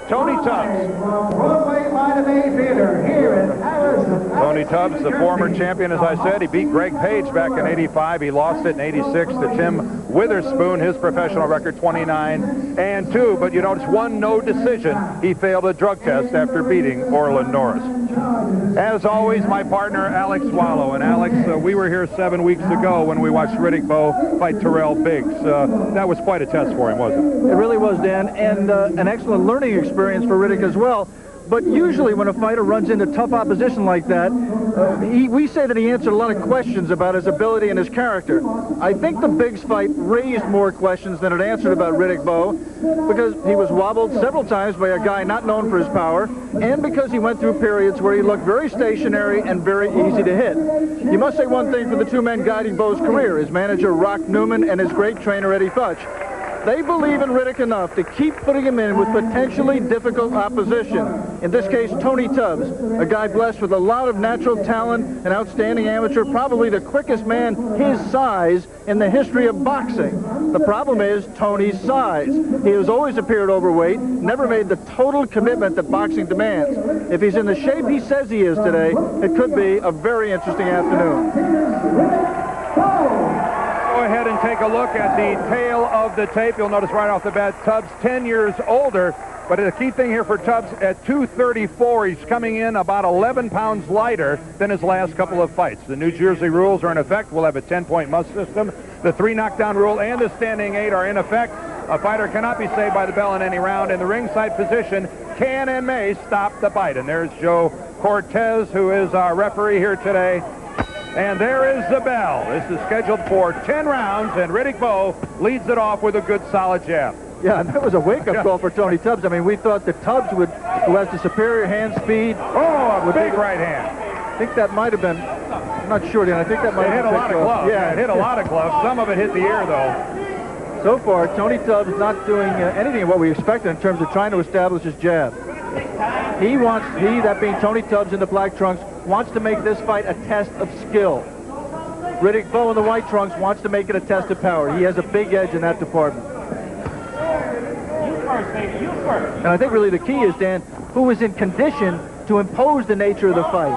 Tony Tubbs. Tony Tubbs, the former champion, as I said. He beat Greg Page back in '85. He lost it in '86 to Tim Witherspoon. His professional record 29-2. But you notice one no decision. He failed a drug test after beating Orland Norris. As always, my partner Alex Wallow. And Alex, we were here 7 weeks ago when we watched Riddick Bowe fight Terrell Biggs. That was quite a test for him, wasn't it? It really was, Dan, and an excellent learning experience for Riddick as well. But usually when a fighter runs into tough opposition like that, we say that he answered a lot of questions about his ability and his character. I think the Biggs fight raised more questions than it answered about Riddick Bowe, because he was wobbled several times by a guy not known for his power, and because he went through periods where he looked very stationary and very easy to hit. You must say one thing for the two men guiding Bowe's career, his manager Rock Newman and his great trainer Eddie Futch. They believe in Riddick enough to keep putting him in with potentially difficult opposition. In this case, Tony Tubbs, a guy blessed with a lot of natural talent, an outstanding amateur, probably the quickest man his size in the history of boxing. The problem is Tony's size. He has always appeared overweight, never made the total commitment that boxing demands. If he's in the shape he says he is today, it could be a very interesting afternoon. Go ahead and take a look at the tail of the tape. You'll notice right off the bat, Tubbs 10 years older, but the key thing here for Tubbs, at 234, he's coming in about 11 pounds lighter than his last couple of fights. The New Jersey rules are in effect. We'll have a 10-point must system. The 3 knockdown rule and the standing 8 are in effect. A fighter cannot be saved by the bell in any round, and the ringside position can and may stop the fight. And there's Joe Cortez, who is our referee here today. And there is the bell. This is scheduled for 10 rounds, and Riddick Bowe leads it off with a good, solid jab. Yeah, that was a wake-up call for Tony Tubbs. I mean, we thought that Tubbs who has the superior hand speed. Oh, a big right hand. I think that might have been, I'm not sure, Dan. I think that might have hit a lot of gloves. Yeah, it hit a lot of gloves. Some of it hit the ear, though. So far, Tony Tubbs is not doing anything of what we expected in terms of trying to establish his jab. He, that being Tony Tubbs in the black trunks, wants to make this fight a test of skill. Riddick Bowe in the white trunks wants to make it a test of power. He has a big edge in that department. And I think really the key is, Dan, who is in condition to impose the nature of the fight,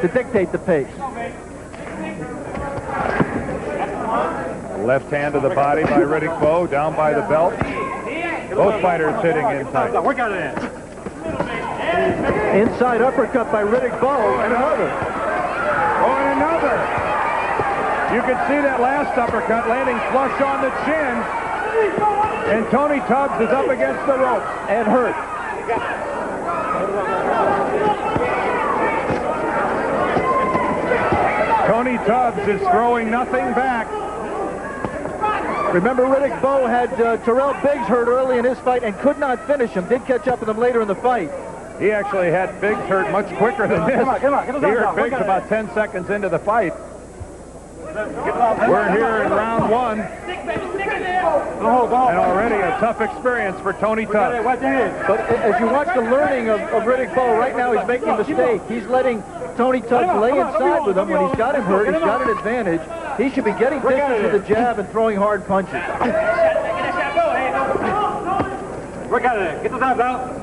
to dictate the pace. Left hand to the body by Riddick Bowe, down by the belt. Both fighters hitting inside. Work out of that. Inside uppercut by Riddick Bowe, and another. Oh, and another. You can see that last uppercut landing flush on the chin. And Tony Tubbs is up against the ropes and hurt. Tony Tubbs is throwing nothing back. Remember, Riddick Bowe had Terrell Biggs hurt early in his fight and could not finish him. Did catch up with him later in the fight. He actually had Biggs hurt much quicker than this. Come on, he hurt Biggs about 10 seconds into the fight. We're here in round 1. And already a tough experience for Tony Tubbs. But as you watch the learning of Riddick Bowe, right now he's making a mistake. He's letting Tony Tubbs lay inside with him. When he's got him hurt, he's got an advantage. He should be getting distance with the jab and throwing hard punches. Work out of there. Get the time out.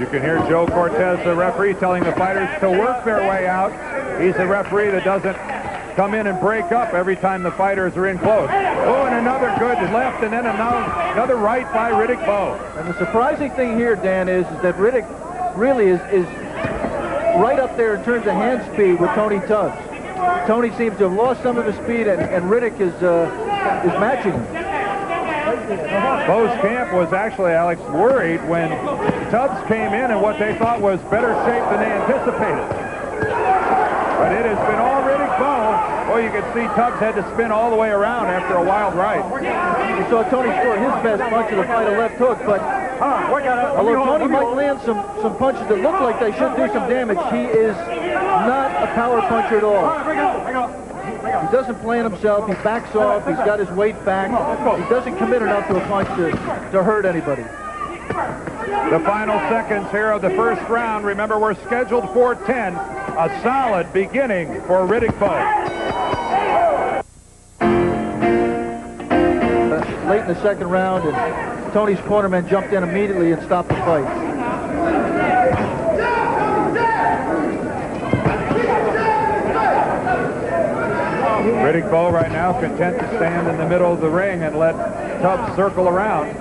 You can hear Joe Cortez, the referee, telling the fighters to work their way out. He's a referee that doesn't come in and break up every time the fighters are in close. Oh, and another good left, and then another right by Riddick Bowe. And the surprising thing here, Dan, is that Riddick really is right up there in terms of hand speed with Tony Tubbs. Tony seems to have lost some of his speed, and Riddick is matching him. Bowe's camp was actually, Alex, worried when Tubbs came in what they thought was better shape than they anticipated. But it has been all Riddick Bowe. Well, you can see Tubbs had to spin all the way around after a wild right. You saw Tony score his best punch of the fight, a left hook, but although Tony might land some punches that look like they should do some damage, he is not a power puncher at all. He doesn't plan himself, he backs off, he's got his weight back, he doesn't commit enough to a punch to hurt anybody. The final seconds here of the first round. Remember, we're scheduled for 10. A solid beginning for Riddick Bowe. Late in the second round, and Tony's cornerman jumped in immediately and stopped the fight. Riddick Bowe right now content to stand in the middle of the ring and let Tubbs circle around.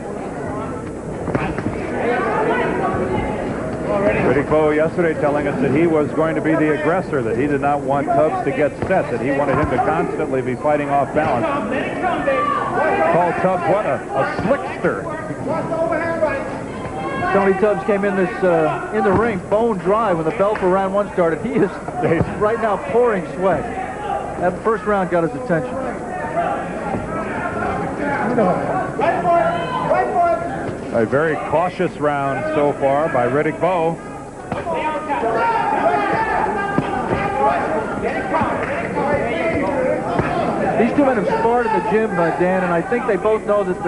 Riddick Bowe yesterday telling us that he was going to be the aggressor, that he did not want Tubbs to get set, that he wanted him to constantly be fighting off balance. Called Tubbs what? A slickster. Tony Tubbs came in in the ring bone dry when the bell for round 1 started. He is right now pouring sweat. That first round got his attention. A very cautious round so far by Riddick Bowe. These two men have sparred in the gym, Dan, and I think they both know that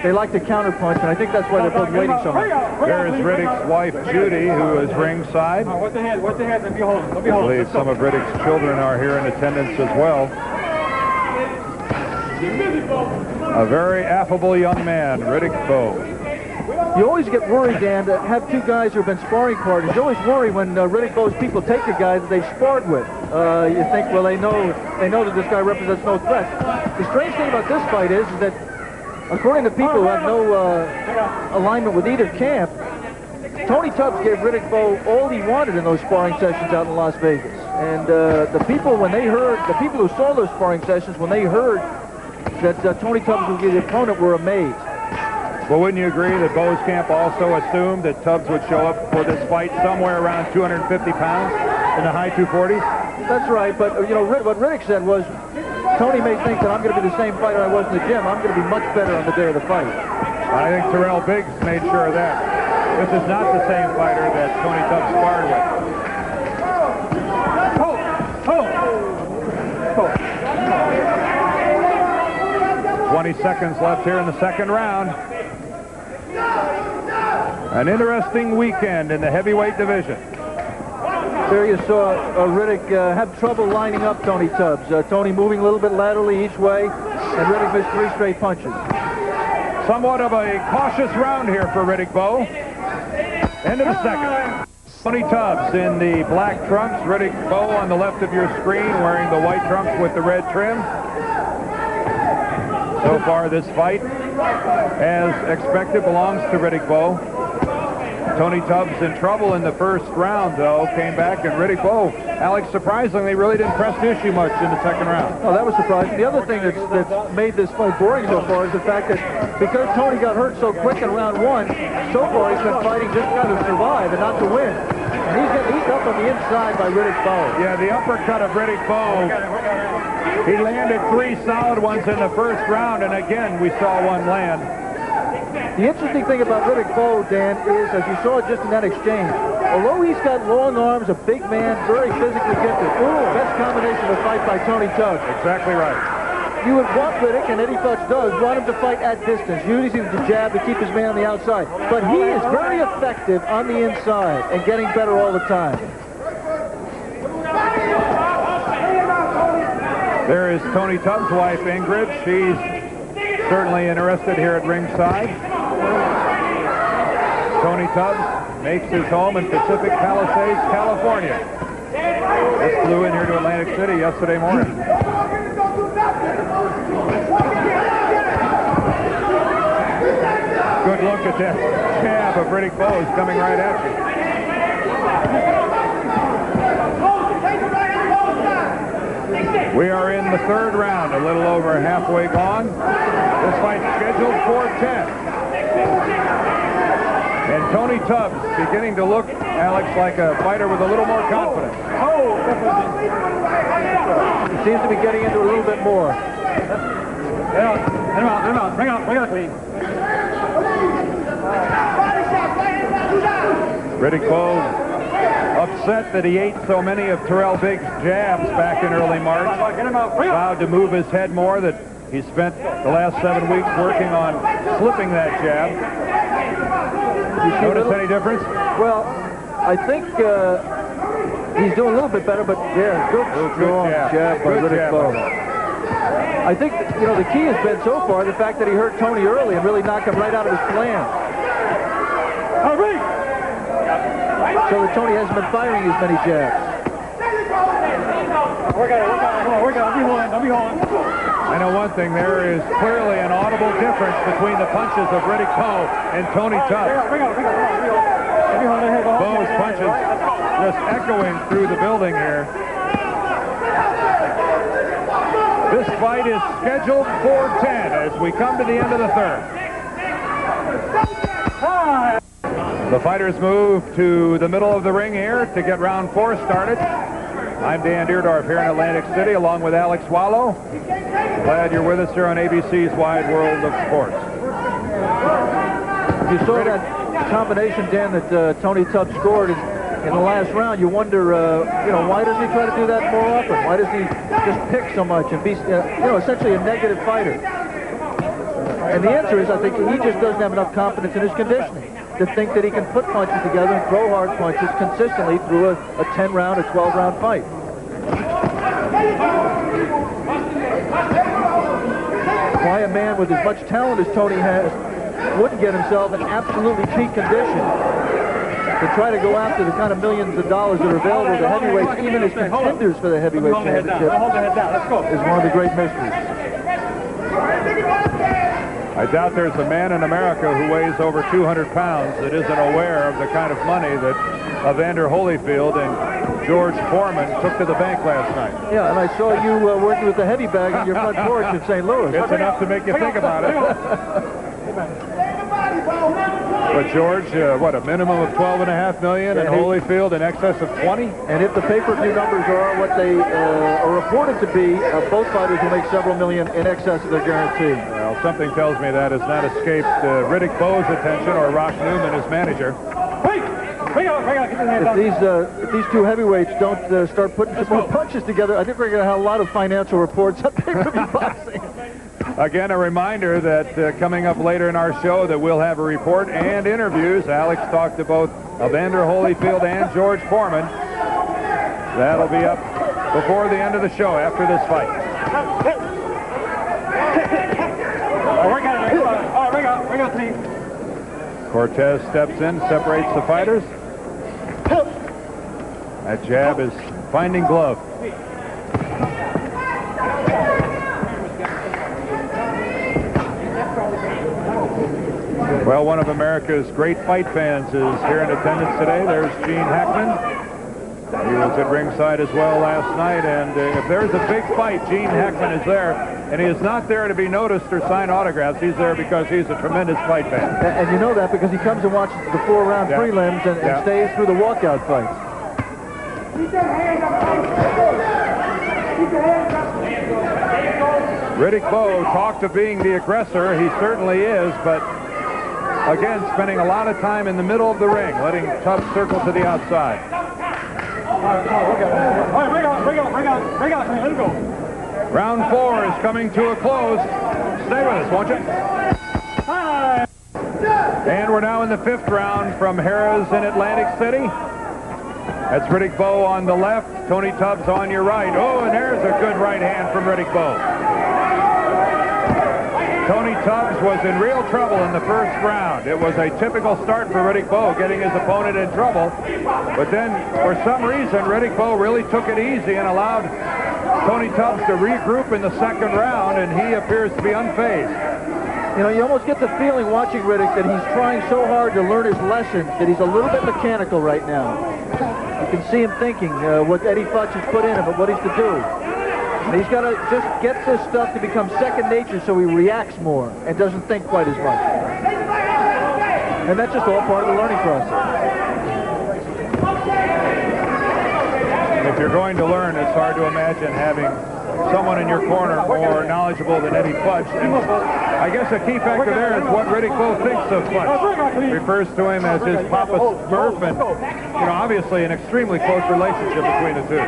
they like to counterpunch, and I think that's why they're both waiting so much. There's Riddick's wife, Judy, who is ringside. What's the head? What's the head? Let me hold it. I believe some of Riddick's children are here in attendance as well. A very affable young man, Riddick Bowe. You always get worried, Dan, to have two guys who have been sparring partners. You always worry when Riddick Bowe's people take a guy that they've sparred with. You think, well, they know that this guy represents no threat. The strange thing about this fight is that, according to people who have no alignment with either camp, Tony Tubbs gave Riddick Bowe all he wanted in those sparring sessions out in Las Vegas. And the people who saw those sparring sessions, when they heard that Tony Tubbs would be the opponent, were amazed. Well, wouldn't you agree that Bowe's camp also assumed that Tubbs would show up for this fight somewhere around 250 pounds in the high 240s? That's right, but you know what Riddick said was, Tony may think that I'm going to be the same fighter I was in the gym. I'm going to be much better on the day of the fight. I think Terrell Biggs made sure of that. This is not the same fighter that Tony Tubbs sparred with. 20 seconds left here in the second round. An interesting weekend in the heavyweight division. There you saw Riddick have trouble lining up Tony Tubbs. Tony moving a little bit laterally each way, and Riddick missed 3 straight punches. Somewhat of a cautious round here for Riddick Bowe. End of the second. Tony Tubbs in the black trunks. Riddick Bowe on the left of your screen wearing the white trunks with the red trim. So far, this fight, as expected, belongs to Riddick Bowe. Tony Tubbs in trouble in the first round, though, came back, and Riddick Bowe, Alex, surprisingly, really didn't press the issue much in the second round. Oh, that was surprising. The other thing that's made this fight boring so far is the fact that because Tony got hurt so quick in round 1, so far he's been fighting just kind of to survive and not to win. And he's getting eaten up on the inside by Riddick Bowe. Yeah, the uppercut of Riddick Bowe. He landed 3 solid ones in the first round, and again, we saw one land. The interesting thing about Riddick Bowe, Dan, is, as you saw just in that exchange, although he's got long arms, a big man, very physically gifted, best combination of the fight by Tony Tubbs. Exactly right. You would want Riddick, and Eddie Futch does, want him to fight at distance, using the jab to keep his man on the outside. But he is very effective on the inside and getting better all the time. There is Tony Tubbs' wife, Ingrid. She's certainly interested here at ringside. Tony Tubbs makes his home in Pacific Palisades, California. Just flew in here to Atlantic City yesterday morning. Good look at that jab of Riddick Bowe coming right at you. We are in the third round, a little over halfway gone. This fight's scheduled for 10. And Tony Tubbs beginning to look, Alex, like a fighter with a little more confidence. He seems to be getting into a little bit more. Bring out clean. Riddick Bowe upset that he ate so many of Terrell Biggs' jabs back in early March. Vowed to move his head more, that he spent the last 7 weeks working on slipping that jab. You notice any difference? Well, I think he's doing a little bit better, but yeah, good strong jab by Riddick Bowe. I think, you know, the key has been so far the fact that he hurt Tony early and really knocked him right out of his plan. So that Tony hasn't been firing as many jabs. I know one thing, there is clearly an audible difference between the punches of Riddick Bowe and Tony Tubbs. Bowe's punches just echoing through the building here. This fight is scheduled for 10 as we come to the end of the third. The fighters move to the middle of the ring here to get round 4 started. I'm Dan Deerdorf here in Atlantic City along with Alex Wallow. Glad you're with us here on ABC's Wide World of Sports. You saw that combination, Dan, that Tony Tubbs scored in the last round. You wonder, you know, why does he try to do that more often? Why does he just pick so much and be, you know, essentially a negative fighter? And the answer is, I think he just doesn't have enough confidence in his conditioning to think that he can put punches together and throw hard punches consistently through a 10-round or 12-round fight. Why a man with as much talent as Tony has wouldn't get himself in absolutely peak condition to try to go after the kind of millions of dollars that are available to heavyweights, even as contenders for the heavyweight championship, is one of the great mysteries. I doubt there's a man in America who weighs over 200 pounds that isn't aware of the kind of money that Evander Holyfield and George Foreman took to the bank last night. Yeah, and I saw you working with the heavy bag in your front porch in St. Louis. It's enough to make you think about it. But George, what, a minimum of $12.5 million, and Holyfield in excess of 20? And if the pay-per-view numbers are what they are reported to be, both fighters will make several million in excess of their guarantee. Well, something tells me that has not escaped Riddick Bowe's attention or Rock Newman, his manager. If these two heavyweights don't start putting some more punches together, I think we're going to have a lot of financial reports on pay-per-view boxing. Again, a reminder that coming up later in our show that we'll have a report and interviews. Alex talked to both Evander Holyfield and George Foreman. That'll be up before the end of the show after this fight. Cortez steps in, separates the fighters. That jab is finding glove. Well, one of America's great fight fans is here in attendance today. There's Gene Hackman. He was at ringside as well last night, and if there's a big fight, Gene Hackman is there, and he is not there to be noticed or sign autographs. He's there because he's a tremendous fight fan. And you know that because he comes and watches the 4-round prelims and stays through the walkout fights. Riddick Bowe talked of being the aggressor. He certainly is, but again, spending a lot of time in the middle of the ring, letting Tubbs circle to the outside. Round 4 is coming to a close. Stay with us, won't you? And we're now in the 5th round from Harrah's in Atlantic City. That's Riddick Bowe on the left, Tony Tubbs on your right. Oh, and there's a good right hand from Riddick Bowe. Tony Tubbs was in real trouble in the 1st round. It was a typical start for Riddick Bowe, getting his opponent in trouble. But then, for some reason, Riddick Bowe really took it easy and allowed Tony Tubbs to regroup in the 2nd round, and he appears to be unfazed. You know, you almost get the feeling watching Riddick that he's trying so hard to learn his lessons that he's a little bit mechanical right now. You can see him thinking what Eddie Futch has put in him, but what he's to do. And he's got to just get this stuff to become second nature so he reacts more and doesn't think quite as much. And that's just all part of the learning process. If you're going to learn, it's hard to imagine having someone in your corner more knowledgeable than Eddie Futch. And I guess a key factor there is what Riddick Bowe thinks of Futch. Refers to him as his Papa Smurf, and, you know, obviously an extremely close relationship between the two.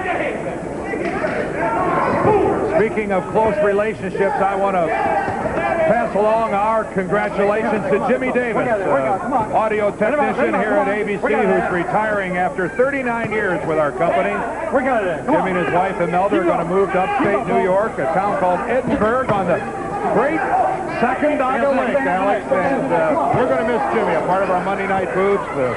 Speaking of close relationships, I want to pass along our congratulations to Jimmy Davis, audio technician here at ABC, who's retiring after 39 years with our company. Jimmy and his wife Imelda are going to move to upstate New York, a town called Edinburgh on the great Sacandaga Lake, Alex. And we're going to miss Jimmy, a part of our Monday night booths, the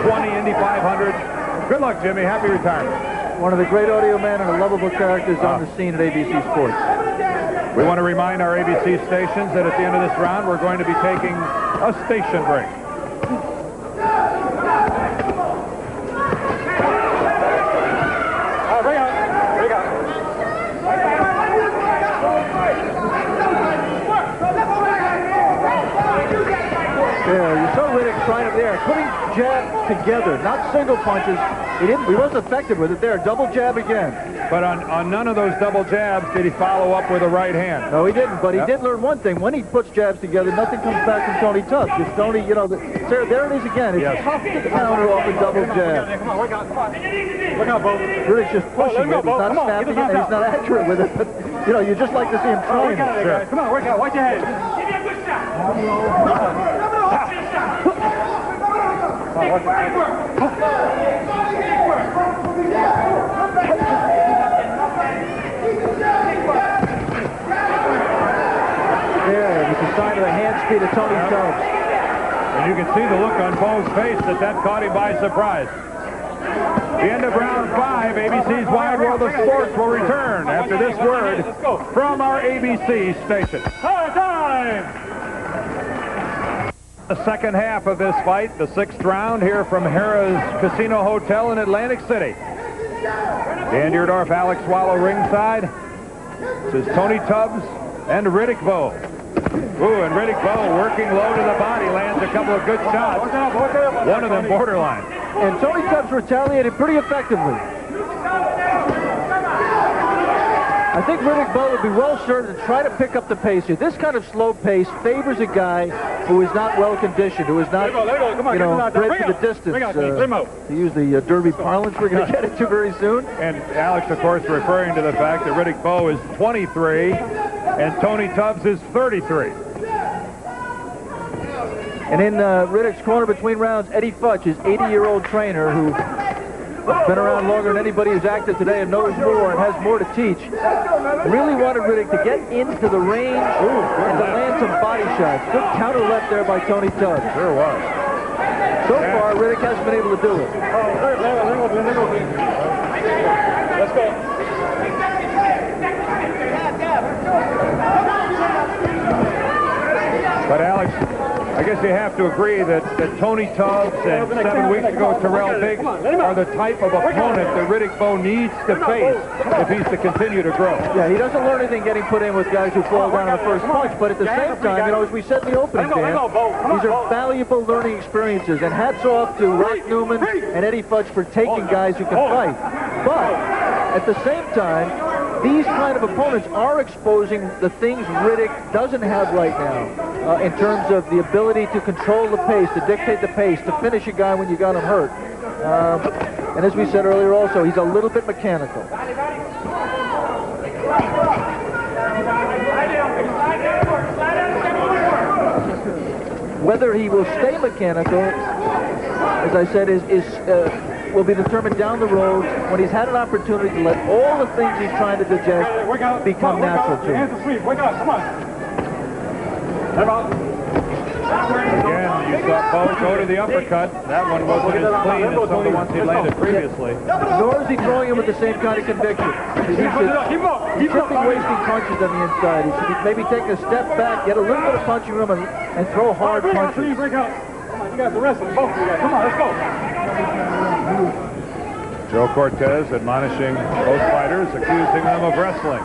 20 Indy 500. Good luck, Jimmy. Happy retirement. One of the great audio men and lovable characters on the scene at ABC Sports. We want to remind our ABC stations that at the end of this round, we're going to be taking a station break. Yeah, you saw Riddick trying it there, putting jabs together, not single punches. He wasn't effective with it there. Double jab again. But on none of those double jabs did he follow up with a right hand. No, he didn't. But he did learn one thing. When he puts jabs together, nothing comes back from Tony Tubbs. If Tony, you know, there it is again. It's tough to counter off a double jab. Come on, work out, come on. Work out, Bo. Riddick's just pushing it. He's not snapping it, and he's not accurate with it. But, you know, you just like to see him trying it. Sure. Come on, work out. Watch your head. Give me a good shot. There, it's a sign of the hand speed of Tony Tubbs. And you can see the look on Bowe's face that caught him by surprise. The end of round 5, ABC's Wide World of Sports will return after this word from our ABC station. Time! The second half of this fight, the 6th round here from Harrah's Casino Hotel in Atlantic City. Dan Deerdorf, Alex Swallow ringside. This is Tony Tubbs and Riddick Bowe. Ooh, and Riddick Bowe working low to the body, lands a couple of good shots. One of them borderline. And Tony Tubbs retaliated pretty effectively. I think Riddick Bowe would be well served to try to pick up the pace here. This kind of slow pace favors a guy who is not well conditioned, who is not, you know, bred to the distance. To use the Derby parlance we're going to get into very soon. And Alex, of course, referring to the fact that Riddick Bowe is 23 and Tony Tubbs is 33. And in Riddick's corner between rounds, Eddie Futch, his 80-year-old trainer who's been around longer than anybody who's active today and knows more and has more to teach, really wanted Riddick to get into the range and to land some body shots. Good counter left there by Tony Tubbs. Sure was. So far, Riddick hasn't been able to do it. Let's go. But Alex, I guess you have to agree that Tony Tubbs and 7 weeks ago Terrell Biggs are the type of opponent that Riddick Bowe needs to face if he's to continue to grow. Yeah, he doesn't learn anything getting put in with guys who fall down on the first punch, but at the same time, you know, as we said in the opening, Dan, these are valuable learning experiences, and hats off to Rock Newman and Eddie Futch for taking guys who can fight. But at the same time, these kind of opponents are exposing the things Riddick doesn't have right now in terms of the ability to control the pace, to dictate the pace, to finish a guy when you got him hurt. And as we said earlier also, he's a little bit mechanical. Whether he will stay mechanical, as I said, will be determined down the road when he's had an opportunity to let all the things he's trying to digest become natural to him. Hands asleep. Wake up. Come on. Again, you saw Bowe go to the uppercut. That one wasn't as clean as some of the ones he landed previously. Nor is he throwing him with the same kind of conviction. He should be wasting punches on the inside. He should be maybe taking a step back, get a little bit of punching room, and throw hard punches. Break out. Come on, you guys, the rest of them, both of you guys. Come on, let's go. Joe Cortez admonishing both fighters, accusing them of wrestling.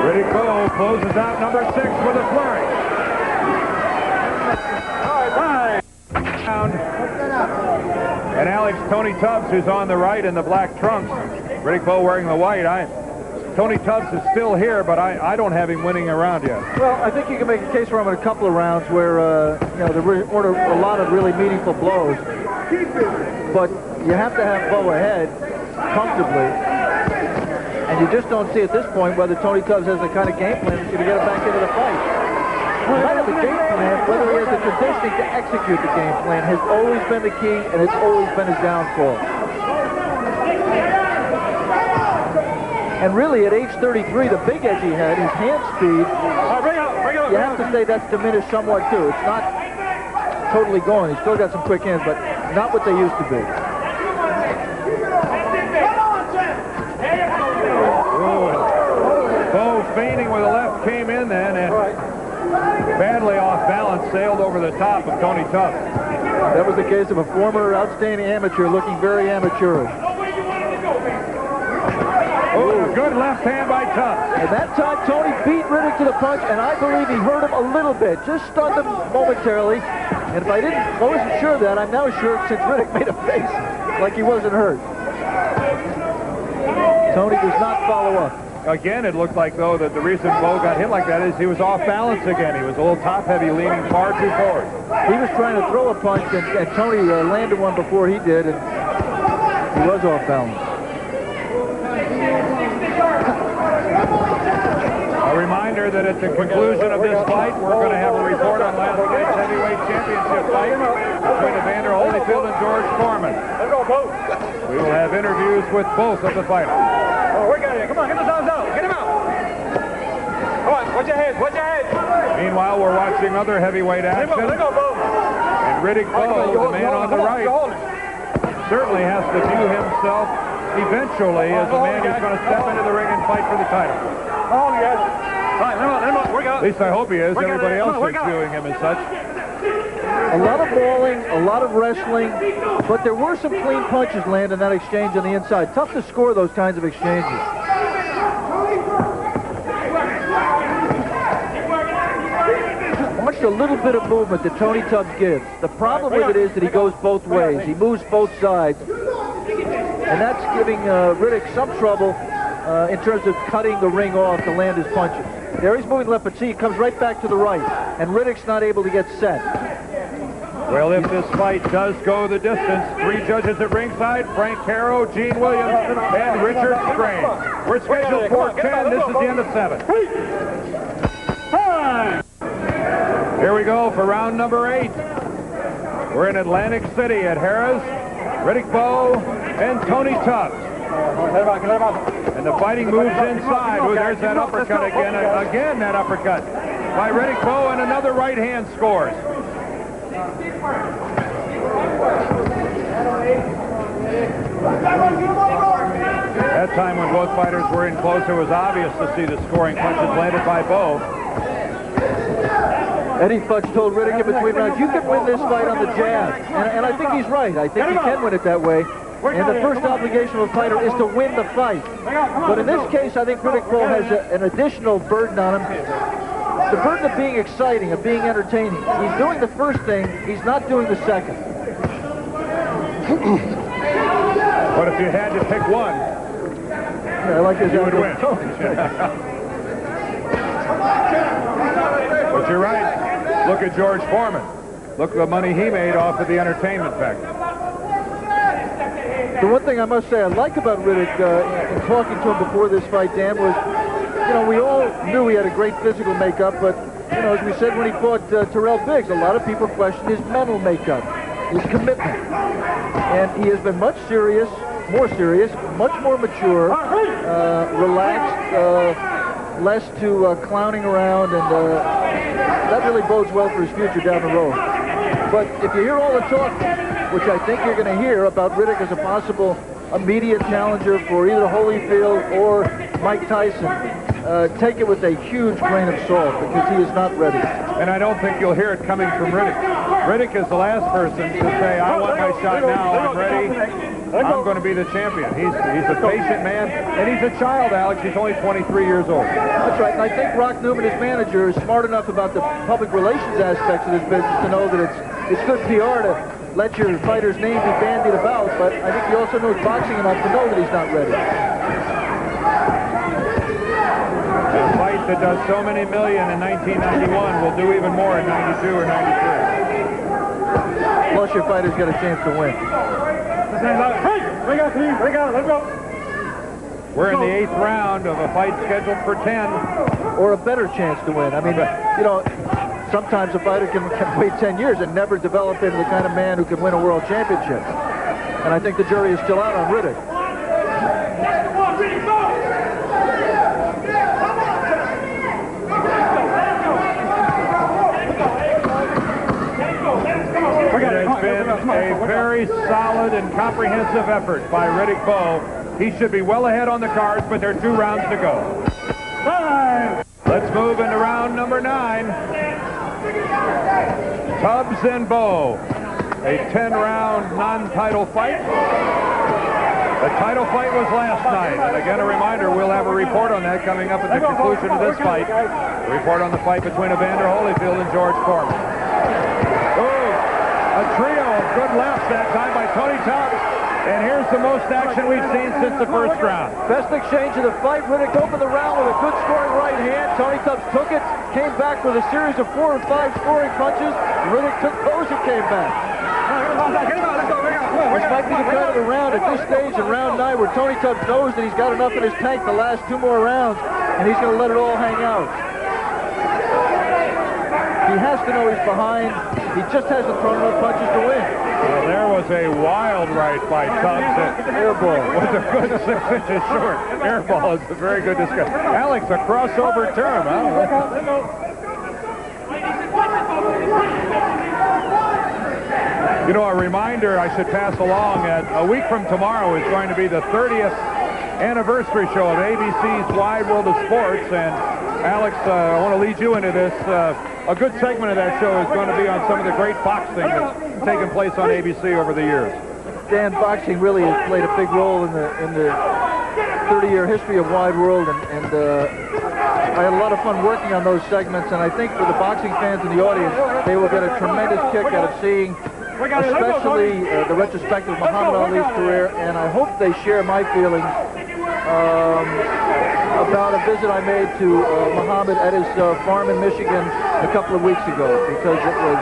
Riddick Bowe closes out number 6 with a flurry. And Alex, Tony Tubbs, who's on the right in the black trunks. Riddick Bowe wearing the white. Tony Tubbs is still here, but I don't have him winning a round yet. Well, I think you can make a case for him in a couple of rounds where, you know, there weren't a lot of really meaningful blows. But you have to have Bowe ahead comfortably. And you just don't see at this point whether Tony Tubbs has the kind of game plan that's going to get him back into the fight. He might have a game plan, whether he has the conditioning to execute the game plan has always been the key, and it's always been his downfall. And really, at age 33, the big edge he had, his hand speed, you have to say that's diminished somewhat too. It's not totally gone. He's still got some quick hands, but not what they used to be. Bowe feigning with the left came in then and badly off balance sailed over the top of Tony Tubbs. That was the case of a former outstanding amateur looking very amateurish. Oh, a good left hand by Tubbs. And that time Tony beat Riddick to the punch, and I believe he hurt him a little bit, just stunned him momentarily. And if I wasn't sure of that, I'm now sure since Riddick made a face like he wasn't hurt. Tony does not follow up. Again, it looked like, though, that the reason Bowe got hit like that is he was off balance again. He was a little top-heavy, leaning far too forward. He was trying to throw a punch, and Tony landed one before he did, and he was off balance. A reminder that at the conclusion of this fight, we're going to have a report on last night's heavyweight championship fight between Evander Holyfield and George Foreman. We will have interviews with both of the fighters. Oh, we got it. Come on, get the thumbs out. Get him out. Come on, watch your head. Watch your head. Meanwhile, we're watching other heavyweight action. Let go, Bowe. And Riddick Bowe, the man on the right, certainly has to view himself eventually as a man who's going to step into the ring and fight for the title. Hold on, guys. All right, let him up. Work out. At least I hope he is. Everybody else is viewing him as such. A lot of brawling, a lot of wrestling, but there were some clean punches landed in that exchange on the inside. Tough to score those kinds of exchanges. Watched a little bit of movement that Tony Tubbs gives. The problem with it is that he goes both ways. He moves both sides. And that's giving Riddick some trouble in terms of cutting the ring off to land his punches. There he's moving left, but see, he comes right back to the right. And Riddick's not able to get set. Well, if this fight does go the distance, 3 judges at ringside, Frank Caro, Gene Williams, and Richard Strange. We're scheduled for 10. This is the end of 7. Here we go for round number 8. We're in Atlantic City at Harrah's. Riddick Bowe and Tony Tubbs. And the fighting moves inside. Ooh, there's that uppercut again. Again, that uppercut by Riddick Bowe, and another right hand scores. That time when both fighters were in close, it was obvious to see the scoring punches landed by Bowe. Eddie Futch told Riddick in between rounds, you can win this fight on the jab. And I think he's right. I think he can win it that way. And the first obligation of a fighter is to win the fight. But in this case, I think Riddick Bowe has an additional burden on him. The burden of being exciting, of being entertaining. He's doing the first thing, he's not doing the second. But if you had to pick one, yeah, I like his you would win. But you're right. Look at George Foreman. Look at the money he made off of the entertainment factor. The one thing I must say I like about Riddick in talking to him before this fight, Dan, was, you know, we all knew he had a great physical makeup, but, you know, as we said when he fought Terrell Biggs, a lot of people questioned his mental makeup, his commitment. And he has been much more serious, much more mature, relaxed, less to clowning around, and that really bodes well for his future down the road. But if you hear all the talk, which I think you're going to hear about Riddick as a possible immediate challenger for either Holyfield or Mike Tyson, take it with a huge grain of salt, because he is not ready. And I don't think you'll hear it coming from Riddick. Riddick is the last person to say, I want my shot now, I'm ready, I'm going to be the champion. He's a patient man, and he's a child, Alex. He's only 23 years old. That's right, and I think Rock Newman, his manager, is smart enough about the public relations aspects of this business to know that it's good PR to let your fighter's name be bandied about, but I think he also knows boxing enough to know that he's not ready. A fight that does so many million in 1991 will do even more in 92 or 93. Plus your fighter's got a chance to win. Let's go. We're in the 8th round of a fight scheduled for 10. Or a better chance to win. I mean, you know, sometimes a fighter can wait 10 years and never develop into the kind of man who can win a world championship. And I think the jury is still out on Riddick. It has been a very solid and comprehensive effort by Riddick Bowe. He should be well ahead on the cards, but there are 2 rounds to go. Let's move into round number 9. Tubbs and Bowe. A 10-round non-title fight. The title fight was last night. And again, a reminder, we'll have a report on that coming up at the conclusion of this fight. A report on the fight between Evander Holyfield and George Foreman. A trio of good lefts that time by Tony Tubbs. And here's the most action we've seen since the first round. Best exchange of the fight. Riddick opened the round with a good scoring right hand. Tony Tubbs took it, came back with a series of 4 and 5 scoring punches. Riddick took those and came back. This might be the kind of the round at this stage in round 9 where Tony Tubbs knows that he's got enough in his tank the last 2 more rounds, and he's going to let it all hang out. He has to know he's behind. He just hasn't thrown enough punches to win. Well, there was a wild right by Tubbs. Airball. Was a good 6 inches short. Airball is a very good discussion. Alex, a crossover term, huh? You know, a reminder I should pass along that a week from tomorrow is going to be the 30th anniversary show of ABC's Wide World of Sports. And Alex, I want to lead you into this. A good segment of that show is going to be on some of the great boxing that's taken place on ABC over the years. Dan, boxing really has played a big role in the 30-year history of Wide World, and I had a lot of fun working on those segments, and I think for the boxing fans in the audience, they will get a tremendous kick out of seeing especially the retrospective of Muhammad Ali's career, and I hope they share my feelings about a visit I made to Muhammad at his farm in Michigan a couple of weeks ago, because it was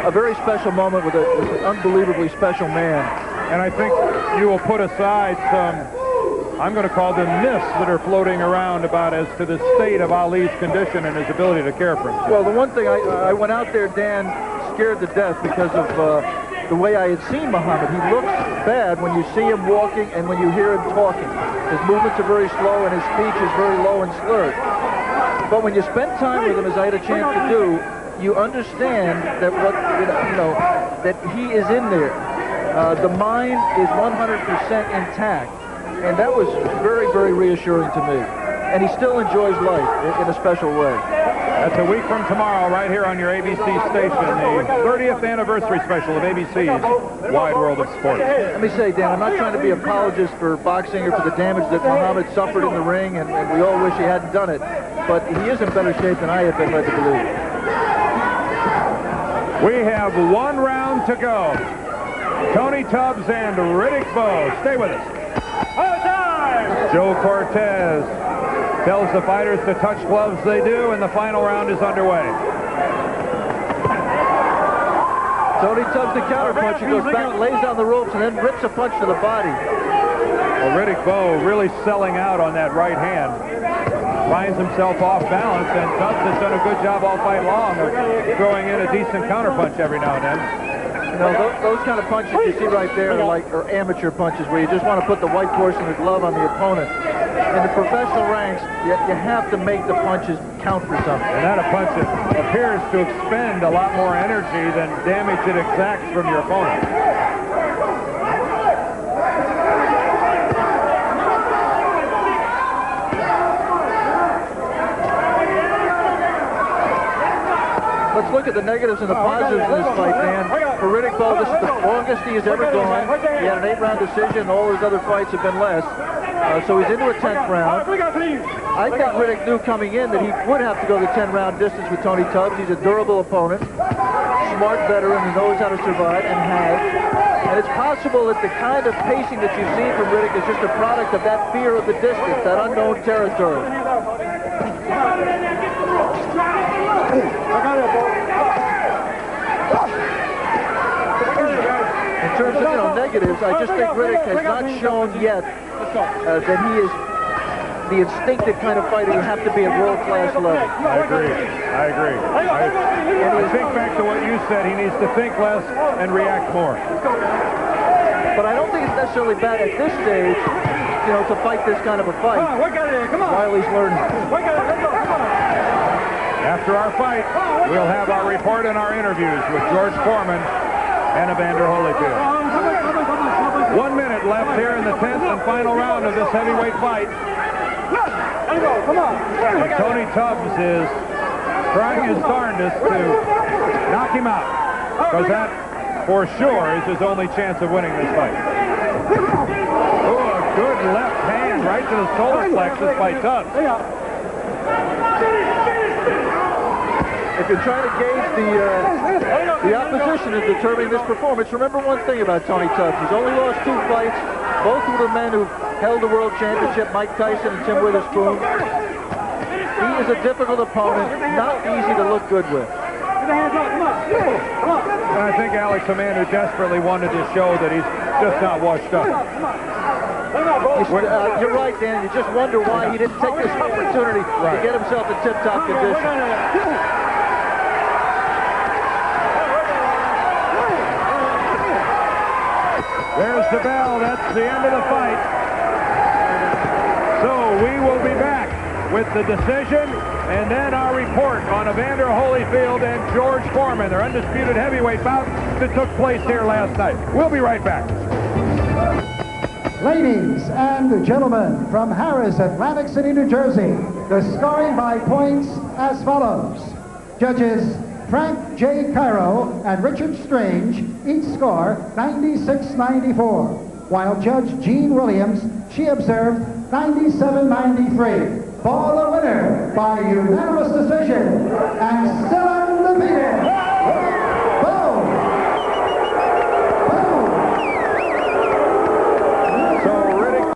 a very special moment with an unbelievably special man. And I think you will put aside some, I'm going to call them myths that are floating around about as to the state of Ali's condition and his ability to care for himself. Well, the one thing, I went out there, Dan, scared to death because of the way I had seen Muhammad. He looks bad when you see him walking and when you hear him talking. His movements are very slow and his speech is very low and slurred. But when you spend time with him, as I had a chance to do, you understand that that he is in there. The mind is 100% intact, and that was very, very reassuring to me. And he still enjoys life in a special way. That's a week from tomorrow, right here on your ABC station, the 30th anniversary special of ABC's Wide World of Sports. Let me say, Dan, I'm not trying to be apologist for boxing or for the damage that Muhammad suffered in the ring, and we all wish he hadn't done it, but he is in better shape than I have been led to believe. We have 1 round to go. Tony Tubbs and Riddick Bowe. Stay with us. Joe Cortez tells the fighters to touch gloves. They do, and the final round is underway. Tony Tubbs, the counterpunch. He goes back, lays down the ropes, and then rips a punch to the body. Well, Riddick Bowe really selling out on that right hand. Finds himself off balance, and Tubbs has done a good job all fight long of throwing in a decent counterpunch every now and then. You know, those kind of punches you see right there are amateur punches where you just want to put the white portion of the glove on the opponent. In the professional ranks, you have to make the punches count for something. And that a punch that appears to expend a lot more energy than damage it exacts from your opponent. Let's look at the negatives and the positives in this fight, Dan. For Riddick Bowe, this is the longest he has ever gone. He had an 8-round decision. All his other fights have been less. So he's into a 10th round. I think Riddick knew coming in that he would have to go the 10-round distance with Tony Tubbs. He's a durable opponent, smart veteran who knows how to survive and has. And it's possible that the kind of pacing that you've seen from Riddick is just a product of that fear of the distance, that unknown territory. In terms of, negatives, I just think Riddick has not shown yet that he is the instinctive kind of fighter you have to be at world-class level. I agree. I think back to what you said. He needs to think less and react more. But I don't think it's necessarily bad at this stage, you know, to fight this kind of a fight. While he's learning. After our fight, we'll have our report and our interviews with George Foreman and Evander Holyfield. 1 minute left here in the 10th and final round of this heavyweight fight. And Tony Tubbs is trying his darndest to knock him out, because that, for sure, is his only chance of winning this fight. Oh, a good left hand right to the solar plexus by Tubbs. If you're trying to gauge the opposition in determining this performance, remember one thing about Tony Tubbs. He's only lost 2 fights, both with the men who held the world championship, Mike Tyson and Tim Witherspoon. He is a difficult opponent, not easy to look good with. And I think Alex, a man who desperately wanted to show that he's just not washed up. You're right, Dan. You just wonder why he didn't take this opportunity to get himself in tip-top condition. There's the bell. That's the end of the fight. So we will be back with the decision and then our report on Evander Holyfield and George Foreman, their undisputed heavyweight bout that took place here last night. We'll be right back. Ladies and gentlemen, from Harris, Atlantic City, New Jersey, the scoring by points as follows. Judges Frank J. Cairo and Richard Strange each score 96-94, while Judge Jean Williams, she observed 97-93. For the winner by unanimous decision, and still